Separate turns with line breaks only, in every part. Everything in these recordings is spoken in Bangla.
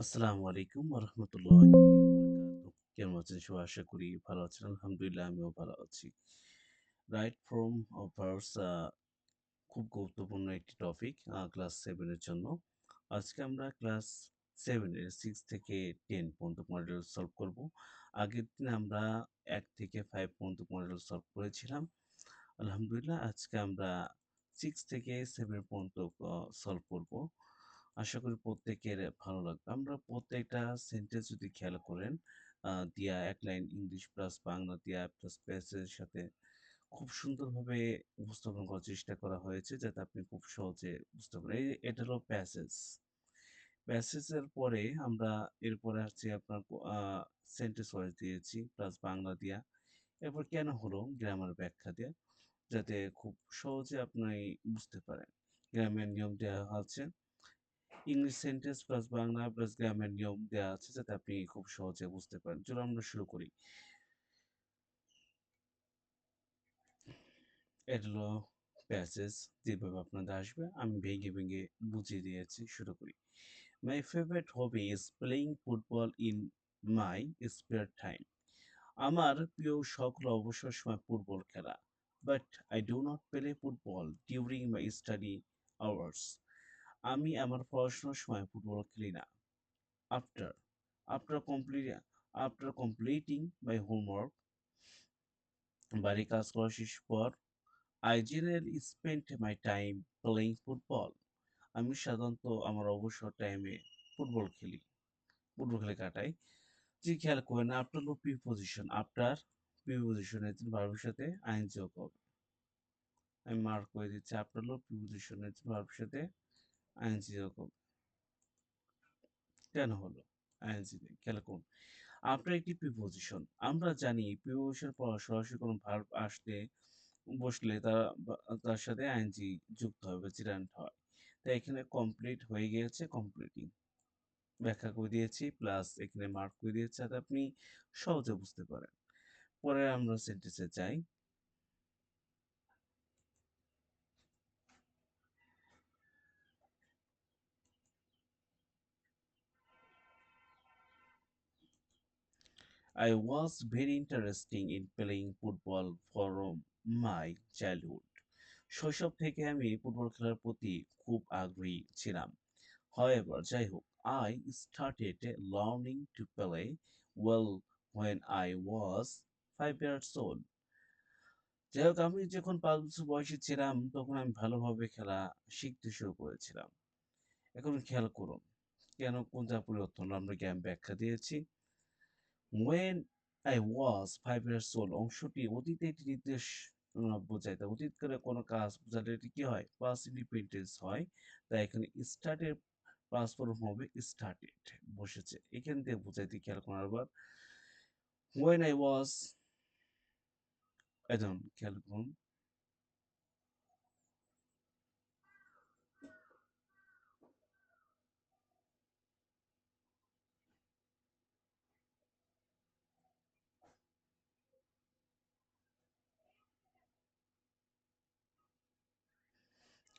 আসসালামু আলাইকুম ওয়া রাহমাতুল্লাহি ওয়া বারাকাতুহু। কেমন আছেন সবাই? আশা করি ভালো আছেন। আলহামদুলিল্লাহ আমিও ভালো আছি। রাইট ফ্রম অফার্স খুব গুরুত্বপূর্ণ একটি টপিক ক্লাস 7 এর জন্য। আজকে আমরা ক্লাস 7 এর 6 থেকে 10 পর্যন্ত মডেল সলভ করব। আগের দিন আমরা 1 থেকে 5 পর্যন্ত মডেল সলভ করেছিলাম। আলহামদুলিল্লাহ আজকে আমরা 6 থেকে 7 পর্যন্ত সলভ করব। আশা করি প্রত্যেকের ভালো লাগবে। আমরা প্রত্যেকটা সেন্টেন্স যদি খেয়াল করেন, দিয়া এক লাইন ইংলিশ প্লাস বাংলা দিয়া প্লাস প্যাসেজের সাথে খুব সুন্দরভাবে উপস্থাপন করার চেষ্টা করা হয়েছে যাতে আপনি খুব সহজে বুঝতে পারেন। এটা হলো প্যাসেজ। প্যাসেজের পরে আমরা এরপরে হচ্ছে আপনার সেন্টেন্স ওয়াইজ দিয়েছি প্লাস বাংলা দিয়া। এরপর কেন হলো গ্রামার ব্যাখ্যা দেয়া যাতে খুব সহজে আপনি বুঝতে পারেন। গ্রামের নিয়ম দেয়া আছে। English sentence plus Bangla plus গ্রামের নিয়ম দেয়া আছে যাতে আপনি খুব সহজে বুঝতে পারেন। চলুন আমরা শুরু করি। এটা হলো প্যাসেজ যেভাবে আপনাদের আসবে আমি ভেঙে বুঝিয়ে দিয়েছি। শুরু করি। My favourite hobby is playing football in my spare time. আমার প্রিয় শখ হলো অবসর সময় ফুটবল খেলা। But I do not play football during my study hours. আমি আমার পড়াশোনার সময় ফুটবল খেলি না। After after complete after completing my homework, বাড়ির কাজ করা শেষ পর I generally spend my time playing football. আমি সাধারণত আমার অবসর টাইমে ফুটবল খেলি। ফুটবল খেলে কাটাই। জি খেয়াল করেন আফটার হলো প্রিপোজিশন। আফটার প্রিপোজিশনের জন্য ভার্বের সাথে আইএনজি যোগ হবে। আমি মার্ক করে দিচ্ছি আফটার হলো প্রিপোজিশনের জন্য ভার্বের সাথে আইএনজি যোগ হবে। কেন হলো? আইএনজি দিয়ে খেয়াল করুন। আফটার একটি প্রিপোজিশন আমরা জানি প্রিপোজিশন পর সরাসরি কোনো ভার্ব আসলে বসলে তার সাথে আইএনজি যুক্ত হবে জিরান্ট হয়। তাই এখানে কমপ্লিট হয়ে গিয়েছে কমপ্লিটিং ব্যাখ্যা করে দিয়েছি প্লাস এখানে মার্ক করে দিয়েছি যাতে আপনি সহজে বুঝতে পারেন। পরে আমরা সেন্টেন্সে যাই। I was very interesting in playing football from my childhood. শৈশব থেকে আমি ফুটবল খেলার প্রতি খুব আগ্রহী ছিলাম। However, যাই হোক, I started learning to play well when I was 5 years old. যাই হোক, আমি যখন 5 বছর বয়সী ছিলাম তখন আমি ভালোভাবে খেলা শিখতে শুরু করেছিলাম। এখন খেয়াল করুন, কেন কোন যা পরিবর্তন হলো আমরা জ্ঞান ব্যাখ্যা দিয়েছি। When I was 5 years old অংশটি অতীতে একটি নির্দেশ বোঝায়। তা অতীতকালে কোনো কাজ বোঝালে এটি কি হয়? Past independence হয়। তাই এখানে start এর past form হবে started বসেছে। এখান থেকে বোঝাইতে খেয়াল করুন আবার। When I was এই দেখুন খেয়াল করুন।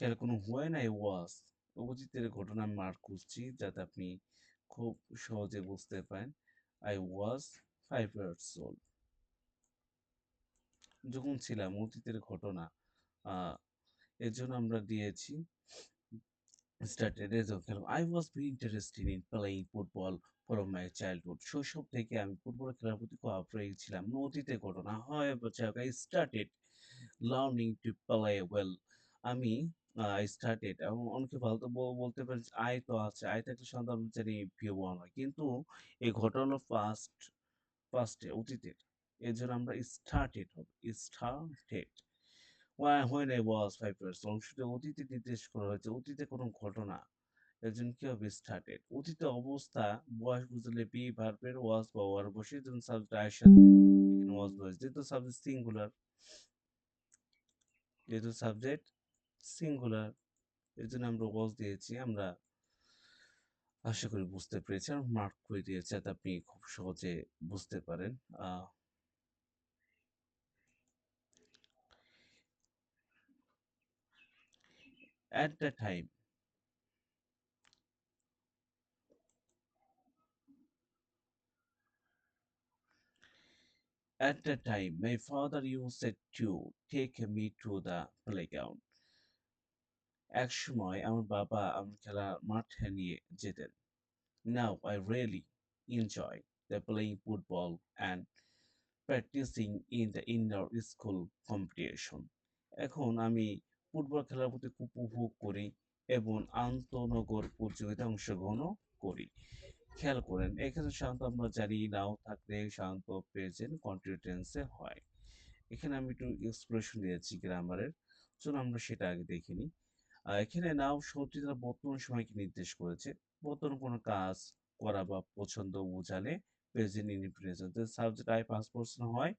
খেয়াল করুন when I was অতীতের ঘটনা আমি মার্ক করছি যাতে আপনি খুব সহজে বুঝতে পারেন। I was 5 years old যখন ছিলাম অতীতের ঘটনা আ এর জন্য আমরা দিয়েছি started as a খেলা। I was very interested in playing football from my childhood. শৈশব থেকে আমি ফুটবল খেলার প্রতি খুব আগ্রহী ছিলাম। অতীতের ঘটনা হয় যাক I started learning to play well. আমি I started এবং অনেকে ফালতু বলতে পারে যে I তো আছে। I থাকলে সাধারণত আমরা জানি V1 হয়। কিন্তু এই ঘটনা হলো past এ অতীতের। এজন্য আমরা started হবে। started when I was 5 years old অংশটি অতীতে নির্দেশ করা হয়েছে। অতীতে কোনো ঘটনা। এজন্য কি হবে started অতীতে অবস্থা বয়স বুঝালে be ভার্বের was বা were বসে এজন্য সাবজেক্ট I এর সাথে এখানে was বসে যেহেতু সাবজেক্ট সিঙ্গুলার এজন্য আমরা was দিয়েছি। আমরা আশা করি বুঝতে পেরেছি আর মার্ক করে দিয়েছি যাতে আপনি খুব সহজে বুঝতে পারেন। আ at the time At that time, my father used to take me to the playground. একসময় আমার বাবা আমার খেলার মাঠে নিয়ে যেতেন। Now I really enjoy the playing football and practicing in the indoor school competition. এখন আমি ফুটবল খেলার প্রতি খুব উপভোগ করি এবং আন্তনগর প্রতিযোগিতায় অংশগ্রহণও করি। খেয়াল করেন এখানে সাধারণত আমরা জানি নাও থাকলে সাধারণত প্রেজেন্ট কন্টিনিউয়াস টেন্সে হয়। এখানে আমি একটু এক্সপ্রেশন দিয়েছি গ্রামারের। চলুন আমরা সেটা আগে দেখে নিই। এখানে নাও শব্দটি তারা বর্তমান সময়কে নির্দেশ করেছে। বর্তমান কোনো কাজ করা বা পছন্দ বোঝালে present indefinite subject I past person হয়।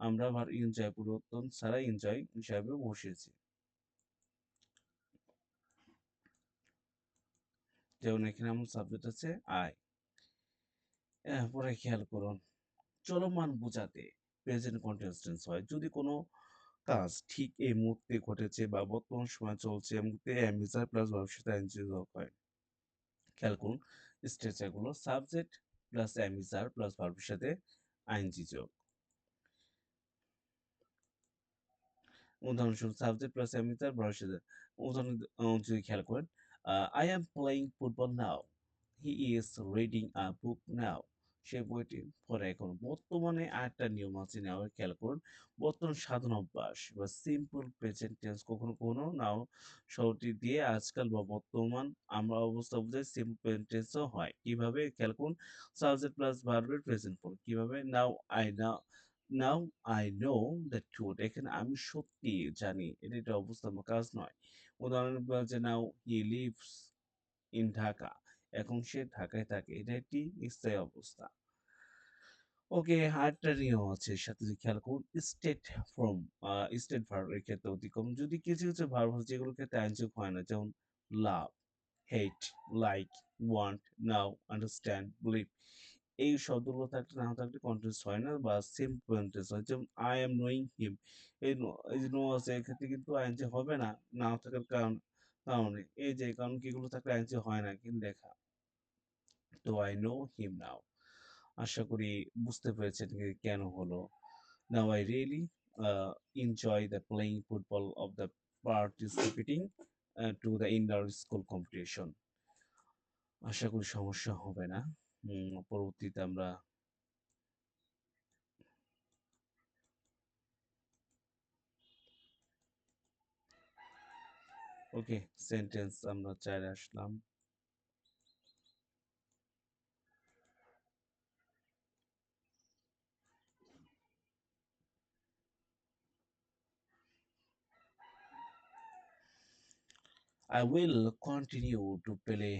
আমরা আবার এনজয় পরিবর্তন ছাড়া এনজয় হিসাবে বসিয়েছি। যেমন এখানে আমার সাবজেক্ট আছে আই। পরে খেয়াল করুন চলমান বোঝাতে প্রেজেন্ট কন্টিনিউয়াস টেন্স হয়। যদি কোনো কাজ ঠিক এই মুহূর্তে ঘটেছে বা বর্তমান সময়ে চলছে এই মুহূর্তে অ্যামিজার প্লাস ভবিষ্যতে আইএনজি যোগ হয়। খেয়াল করুন স্ট্রাকচারগুলো সাবজেক্ট প্লাস অ্যামিজার প্লাস ভার্বের সাথে আইএনজি যোগ। উদাহরণস্বরূপ সাবজেক্ট প্লাস অ্যামিজার ভার্বের সাথে উদাহরণ যদি খেয়াল করেন I am playing football now, he is reading a book now. সে বইটি পড়ে এখন। বর্তমানে আরেকটা নিয়ম আছে নাও খেয়াল করুন। বর্তমান সাধারণ অভ্যাস বা সিম্পল প্রেজেন্ট টেন্স কখনো কখনো নাও শব্দটি দিয়ে আজকাল বা বর্তমান আমরা অবস্থা বোঝায় সিম্পল প্রেজেন্ট টেন্সও হয়। কিভাবে খেয়াল করুন সাবজেক্ট প্লাস ভার্বের প্রেজেন্ট ফর্ম কিভাবে now I know the truth এখানে আমি সত্যি জানি এটা একটা অবস্থা বা কাজ নয়। উদাহরণ যে নাও হি লিভস ইন ঢাকা এখন সে ঢাকায় থাকে এটা একটি স্থায়ী অবস্থা। ওকে আরেকটা নিয়ম আছে এর সাথে যদি খেয়াল করুন স্টেট ফর্ম স্টেট ভার্ব এর ক্ষেত্রে অতিক্রম যদি কিছু কিছু ভার্ব আছে যেগুলোর ক্ষেত্রে আইনযোগ হয় না যেমন লাভ হেট লাইক ওয়ান্ট নাও আন্ডারস্ট্যান্ড বিলিভ এই শব্দগুলো থাকলে না থাকলে কন্টেন্টস হয় না বা সেম কন্টেন্টস হয় যেমন আই এম নোয়িং হিম এই যে নো আছে এক্ষেত্রে কিন্তু আইনজি হবে না না থাকার কারণে এই যে কারণ কি এগুলো থাকলে আইনজি হয় না কিন্তু লেখা তো আই নো হিম নাও আশা করি বুঝতে পেরেছেন কেন হলো now I really enjoy the playing football of the participating to the indoor school competition আশা করি সমস্যা হবে না পরবর্তীতে আমরা ওকে সেন্টেন্স আমরা চাইলে আসলাম I will continue to play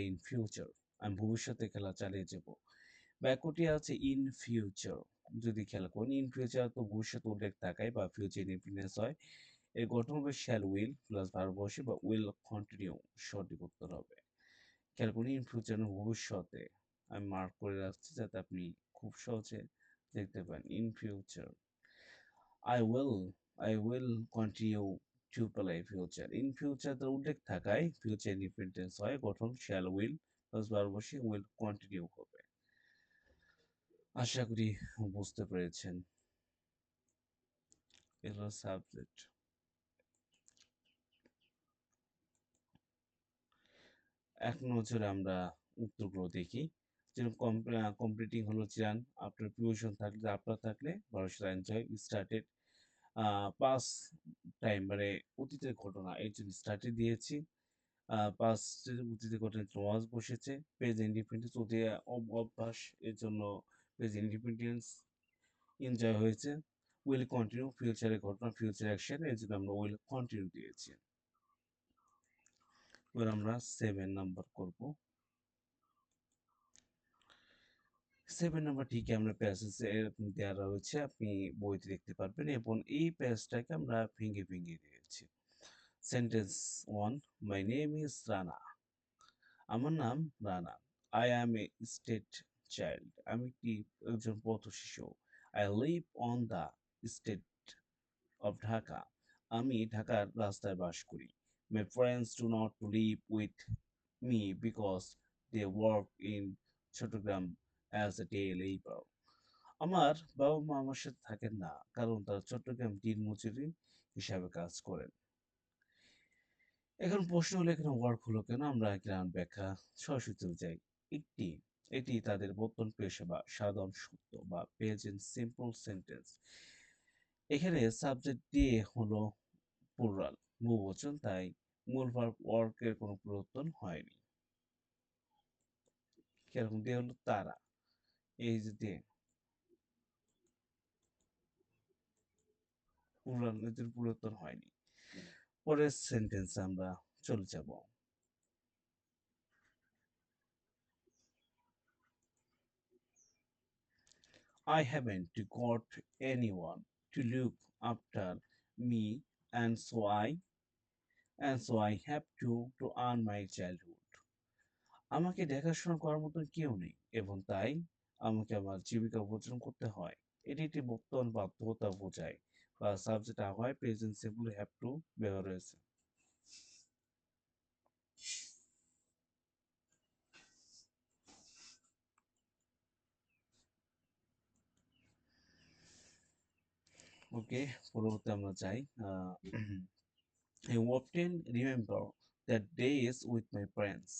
in future আমি ভবিষ্যতে খেলা চালিয়ে যাব বাক্যটি আছে ইন ফিউচার যদি খেয়াল করুন ইন ফিউচার তো ভবিষ্যৎ উল্লেখ থাকায় বা ফিউচার ইনফিনিটেন্স হয় এর গঠন হবে শ্যাল উইল প্লাস ভার্ব বসে বা উইল কন্টিনিউ সঠিক উত্তর হবে খেয়াল করুন ইন ফিউচার ভবিষ্যতে আমি মার্ক করে রাখছি যাতে আপনি খুব সহজে দেখতে পান in future I will I will continue to play future in future তার উল্লেখ থাকায় ফিউচার ইনফিনিটেন্স হয় গঠন শ্যাল উইল প্লাস ভার্ব বসে উইল কন্টিনিউ হবে আশা করি বুঝতে পেরেছেন এগুলো সাবজেক্ট এক নজরে আমরা উত্তরগুলো দেখি যেরকম কমপ্লিটিং হলো চিরান আপনার প্রিপারেশন থাকলে আপনার থাকলে ভরসা এনজয় স্টার্টেড পাস টাইম মানে অতীতের ঘটনা এই জন্য স্টার্টে দিয়েছি পাস্টের অতীতের ঘটনা ওয়াজ বসেছে পেজ ইন্ডিপেন্ডেন্স অতি অভ্যাস এর জন্য পেজ ইন্ডিপেন্ডেন্স এনজয় হয়েছে উইল কন্টিনিউ ফিউচারের ঘটনা ফিউচার অ্যাকশন এর জন্য আমরা উইল কন্টিনিউ দিয়েছি এবার আমরা 7 নাম্বার করব 7 নাম্বার ঠিকই আমরা প্যাসেজে এরকম দেওয়া রয়েছে আপনি বইতে দেখতে পারবেন এবং এই প্যাসটাকে আমরা ভেঙে ভেঙে দিয়েছি sentence 1 my name is Rana আমার নাম Rana I am a street child আমি একজন পথ শিশু I live on the street of Dhaka আমি ঢাকার রাস্তায় বাস করি my friends do not live with me because they work in Chattogram as a day labour আমার বাবা-মা আমার সাথে থাকেন না। কারণ তারা চট্টগ্রাম দিনমজুরি হিসাবে কাজ করেন। এখন প্রশ্ন হলো এখানে ওয়ার্ক হলো কেন? আমরা গ্রাউন্ড ব্যাখ্যা সরাসরি চলে যাই। একটি এটি তাদের বর্তমান পেশা বা সাধারণ সত্য বা প্রেজেন্ট সিম্পল সেন্টেন্স। এখানে সাবজেক্ট দিয়ে হলো প্লুরাল বহুবচন, তাই মূল ভার্ব ওয়ার্ক এর কোনো পরিবর্তন হয়নি। কিরকম দিয়ে হলো তারা, এই যে দিয়ে প্লুরাল এদের পরিবর্তন হয়নি। পরের সেন্টেন্সে আমরা চলে যাব। I haven't got anyone to look after me, and so I have to earn my childhood. আমাকে দেখাশোনা করার মতো কেউ নেই এবং তাই আমাকে আমার জীবিকা উপার্জন করতে হয়। এটি একটি বর্তমান বাধ্যকতা বোঝায় বা সাবজেক্ট হয় প্রেজেন্ট সিম্পল হ্যাভ টু ব্যবহার হয়েছে। ওকে, পরবর্তী আমরা যাই। I often remember the days with my friends.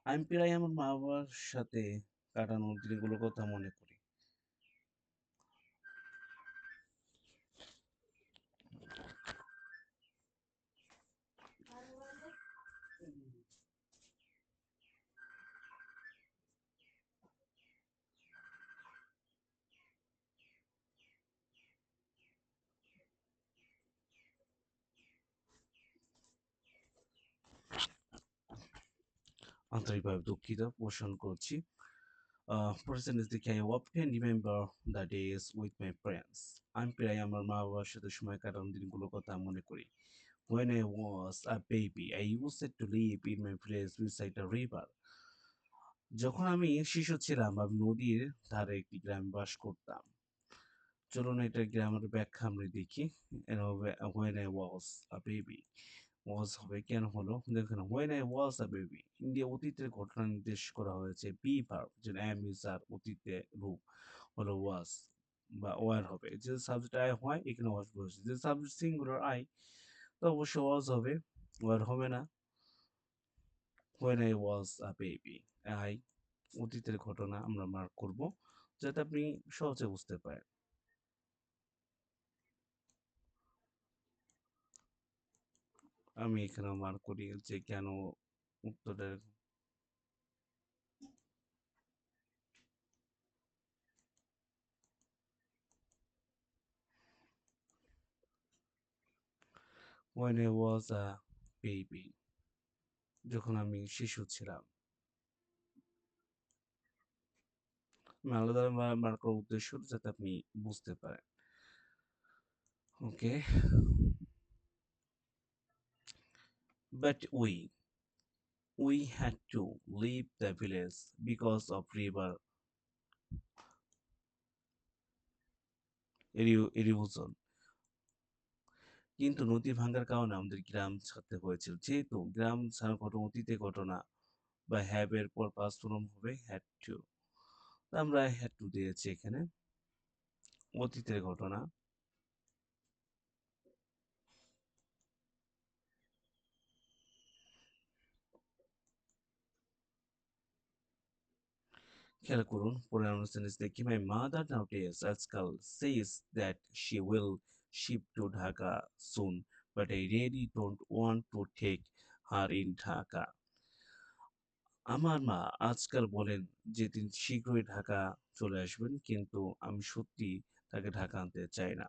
আমি প্রায় আমার মা-বাবার সাথে কাটানো দিনগুলোর কথা মনে করি। আন্তরিকভাবে দুঃখিত পোষণ করছি। পরের দেখি I often remember the days with my friends. আমি প্রায় আমার মা-বাবার সাথে সময় কাটানোর দিনগুলোর কথা মনে করি। When I was a baby, I used to live in my village beside a river. যখন আমি শিশু ছিলাম, আমি নদীর ধারে একটি গ্রামে বাস করতাম। চলুন এটার গ্রামের ব্যাখ্যা আমরা দেখি। When I was a baby. was হবে কেন হলো? দেখুন when I was a baby India অতীতের ঘটনা নির্দেশ করা হয়েছে বি ভার্ব যে am is আর অতীতে রূপ হলো was বা were হবে। যে সাবজেক্ট I হয় এখানে was বসে। যে সাবজেক্ট সিঙ্গুলার I তো অবশ্যই was হবে, were হবে না। when I was a baby I অতীতের ঘটনা আমরা মার্ক করব যাতে আপনি সহজে বুঝতে পারেন। আমি এখানে মার্ক করি যে কেন উত্তরের when I was a baby যখন আমি শিশু ছিলাম। আমি আলাদা মার্ক করার উদ্দেশ্য যাতে আপনি বুঝতে পারেন। ওকে, but we had to leave the village because of river erosion. কিন্তু নদী ভাঙ্গার কারণে আমাদের গ্রাম ছাড়তে হয়েছিল। যেহেতু গ্রাম ছাড়ার ঘটনা অতীতে ঘটনা বা হ্যাভ এর পর পাস্ট ফর্ম হবে had to। আমরা had to দিয়েছি এখানে অতীতের ঘটনা। খেয়াল করুন পরের অনুষ্ঠানে দেখি মাই মাদার নাউডেজ আজকাল says that she will ship to Dhaka soon but I really don't want to take her in Dhaka. আমার মা আজকাল বলেন যে তিনি শীঘ্রই ঢাকা চলে আসবেন কিন্তু আমি সত্যি তাকে ঢাকা আনতে চাই না।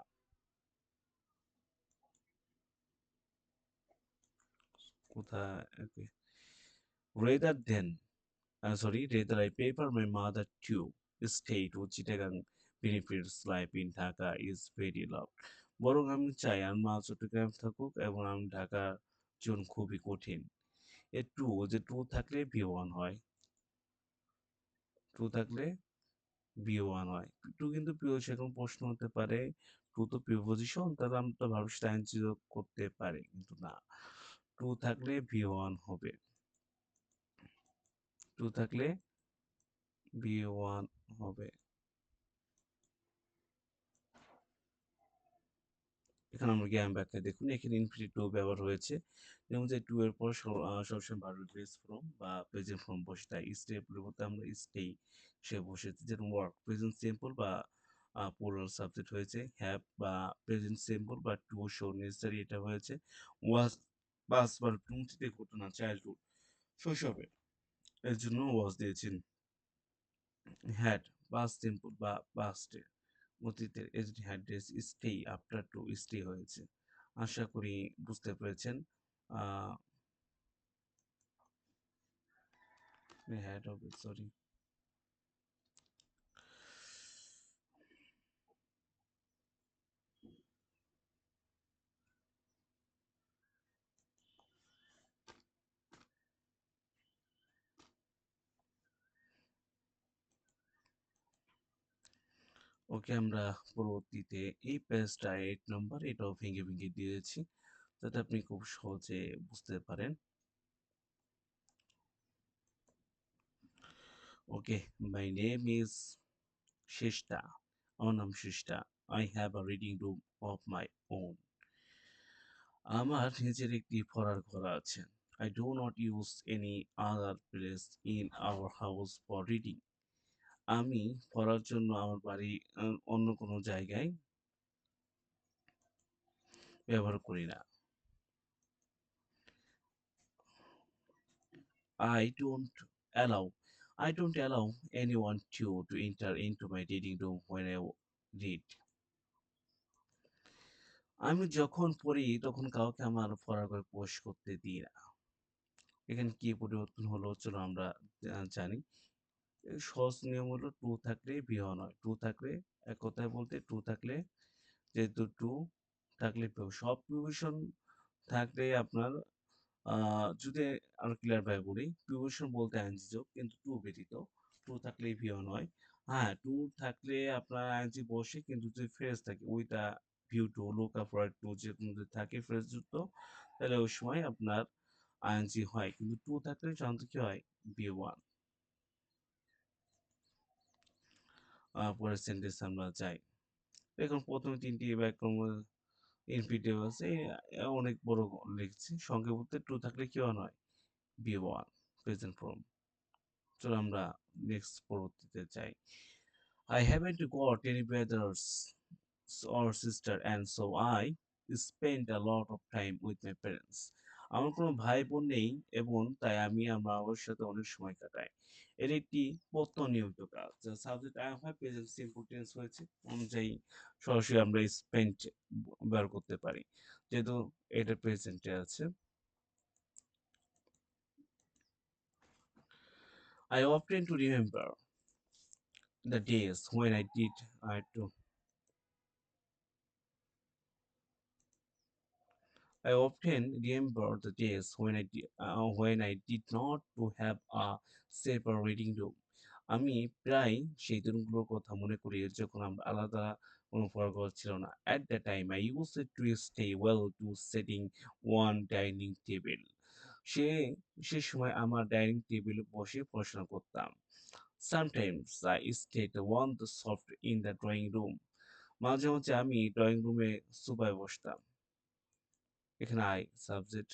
কোথায় rather than rather I prefer my mother to stay to Chittagong benefits life in Dhaka is very low. বরং আমি চাই আমার মা চট্টগ্রাম থাকুক এবং আমি ঢাকার জীবন খুবই কঠিন। এ টু যে টু থাকলে ভি ওয়ান হয়, টু থাকলে ভি ওয়ান হয়। টু কিন্তু সেরকম প্রশ্ন হতে পারে টু তো প্রিপোজিশন তাহলে আমরা তো ভার্ব টাইম যোগ করতে পারি কিন্তু না, টু থাকলে ভি ওয়ান হবে, টু থাকলে ভি ওয়ান হবে। এখানে আমরা জ্ঞান ব্যাখ্যায় দেখুন এখানে ইনফিনিট টু ব্যবহার হয়েছে। যেমন যে টু এর পর সবসময় ভার্বের বেস ফর্ম বা প্রেজেন্ট ফর্ম বসে, তাই স্টে এর পরিবর্তে আমরা স্টেই সে বসেছে। যেরকম ওয়ার্ক প্রেজেন্ট সিম্পল বা প্লুরাল সাবজেক্ট হয়েছে। হ্যাভ বা প্রেজেন্ট সিম্পল বা টু শো নেসেসারি এটা হয়েছে। ওয়াজ পাস্ট ভার্ব টুতে ঘটনা চাইল্ডহুড শৈশবে, এর জন্য ওয়াজ দিয়েছেন। হ্যাড পাস্ট সিম্পল বা পাস্টে অতীতের aged had days stay after to stay হয়েছে। আশা করি বুঝতে পেরেছেন। আহ হ্যাড হবে, সরি। ওকে, আমরা পরবর্তীতে এই পেজটা 8 নম্বর এটাও ভেঙে ভেঙে দিয়েছি যাতে আপনি খুব সহজে বুঝতে পারেন। Okay, my name is Shesta. আমার নাম Shesta. I have a reading room of my own. আমার নিজের একটি পড়ার ঘর আছে। I do not use any other place in our house for reading. আমি পড়ার জন্য আমার বাড়ি অন্য কোনো জায়গায় ব্যবহার করি না। I don't allow I don't allow anyone to enter into my reading room when I read. আমি যখন পড়ি তখন কাউকে আমার পড়ার ঘরে প্রবেশ করতে দিই না। এখানে কি পরিবর্তন হলো চলো আমরা জানি। সহজ নিয়ম হলো টু থাকলে বিহ নয়। টু থাকলে এক কথায় বলতে টু থাকলে যেহেতু টু থাকলে সব প্রিপোজিশন থাকলে আপনার যদি আরো ক্লিয়ার ভাবে বলি, প্রিপোজিশন বলতে আইএনজি যোগ কিন্তু টু ব্যতীত। টু থাকলে ভিও নয়। হ্যাঁ, টু থাকলে আপনার আইএনজি বসে কিন্তু যদি ফ্রেজ থাকে with a view to, look up forward to যেরকম যদি থাকে ফ্রেজ যুক্ত, তাহলে ওই সময় আপনার আইএনজি হয়। কিন্তু টু থাকলে সাধারণত কি হয়? V one. পরের সেন্টেন্স আমরা যাই। দেখুন প্রথমে ৩টি ব্যাকরণ ইনফিনিটিভ আছে। অনেক বড় লিখছি। সংক্ষেপ বলতে টু থাকলে কি হয়? V one present form. চলো আমরা নেক্সট পরবর্তীতে যাই। I haven't got any brothers or sister and so I spend a lot of time with my parents. আমার কোনো ভাই বোন নেই এবং তাই আমি আমার মা বাবার সাথে অনেক সময় কাটাই। এর একটি নিয়মিত কাজ। সাবজেক্ট আই হয় প্রেজেন্ট সিম্পল টেন্স হয়েছে অনুযায়ী সরাসরি আমরা স্পেন্ড ব্যবহার করতে পারি। যেহেতু এটা প্রেজেন্টে আছে। I often to remember the days when I to I often remember the days when I did not to have a separate reading room. আমি প্রায় সেই দিনগুলোর কথা মনে করি যখন আমরা আলাদা কোনো পড়াঘর ছিল না। At that time, I used to stay well to sitting one dining table. সে সে সময় আমার ডাইনিং টেবিলে বসে পড়াশোনা করতাম। Sometimes I stayed on the sofa in the drawing room. মাঝে মাঝে আমি ড্রয়িং রুমে সোফায় বসতাম। এখানে আই সাবজেক্ট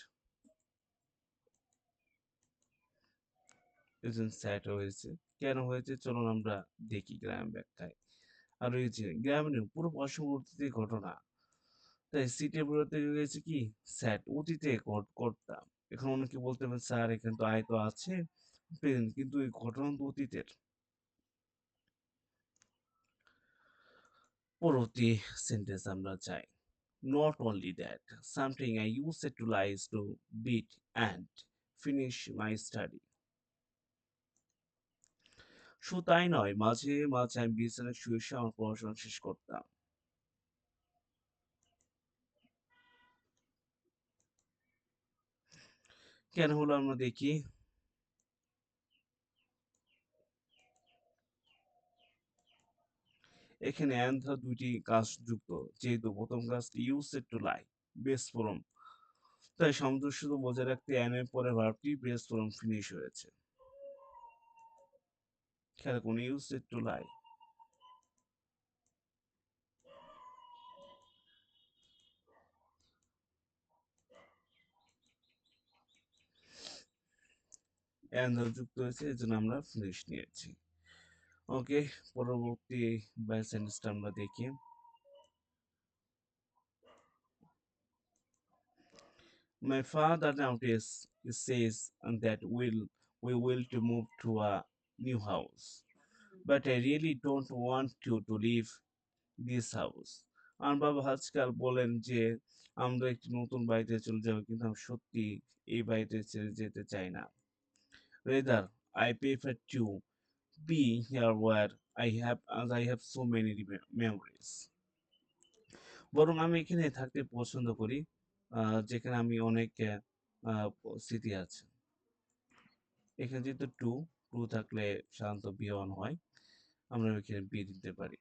প্রেজেন্ট স্যাট হয়েছে। কেন হয়েছে চলুন আমরা দেখি গ্রাম ব্যাখ্যায়। আর রয়েছে গ্রামীণ পুরো পার্শ্ববর্তী ঘটনা। তাই সিটে বেরোতে গেছে কি স্যাট অতীতে করতাম। এখন অনেকে বলতে পারেন স্যার এখানে তো আয় তো আছে প্রেজেন্ট কিন্তু এই ঘটনা তো অতীতের। পরবর্তী সেন্টেন্স আমরা যাই। Not only that, something I used to lies to beat and finish my study. শুধু তাই নয়, মাঝে মাঝে আমি বিছানায় শুয়ে শুয়ে আমার পড়াশোনা শেষ করতাম। কেন হলো আমরা দেখি। এখানে and the দুইটি কাজ যুক্ত। যেহেতু প্রথম কাজটি used to lie base form, তাই সামঞ্জস্য বজায় রাখতে and এর পরে ভার্বটি বেস ফর্ম ফিনিশ হয়েছে। খেয়াল করুন used to lie। এন দ্বারা যুক্ত হয়েছে, এজন্য আমরা ফিনিশ নিয়েছি। ওকে, পরবর্তী বাই সেন্টেন্সটা আমরা দেখি। My father notice says that we will to move to a new house, but I really don't want to leave this house. আমার বাবা আজকাল বলেন যে আমরা একটি নতুন বাড়িতে চলে যাবো, কিন্তু আমি সত্যি এই বাড়িতে ছেড়ে যেতে চাই না। Rather, I prefer to be here where I have so many memories. বরং আমি এখানে থাকতে পছন্দ করি, যেখানে আমি অনেক স্মৃতি আছে। এখানে যেহেতু টু থাকলে সাধারণত বি অন হয়, আমরা এখানে বি দিতে পারি।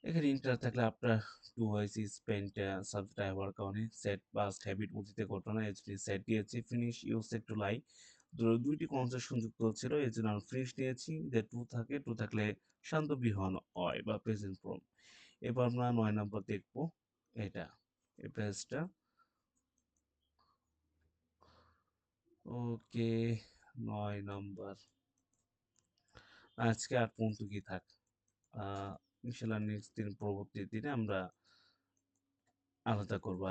এখানে ইন্টার থাকলে আপনার টু হয়েছে স্পেন্ট সাবজেক্ট ব্যবহার কারণে সেট পাস্ট হ্যাবিট অতীতে ঘটনা, এজন্য সেট দিয়েছি। ফিনিশ ইউজ টু লাই, দুইটি কনজাংশন যুক্ত হচ্ছিল, এর জন্য আমি ফিনিশ নিয়েছি। যে টু থাকলে শান্ত বিহন হয় বা প্রেজেন্ট ফর্ম। এবার আমরা 9 নম্বর দেখব। এটা এই পেজটা। ওকে, 9 নম্বর। আজকে আর পর্যন্ত কি থাক, ইনশাল্লাহ নেক্সট দিন পরবর্তী দিনে আমরা আলাদা করবো।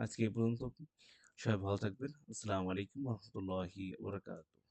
আজকে এই পর্যন্ত। সবাই ভালো থাকবেন। আসসালামু আলাইকুম রহমতুল্লাহি ওয়া বারাকাতুহু।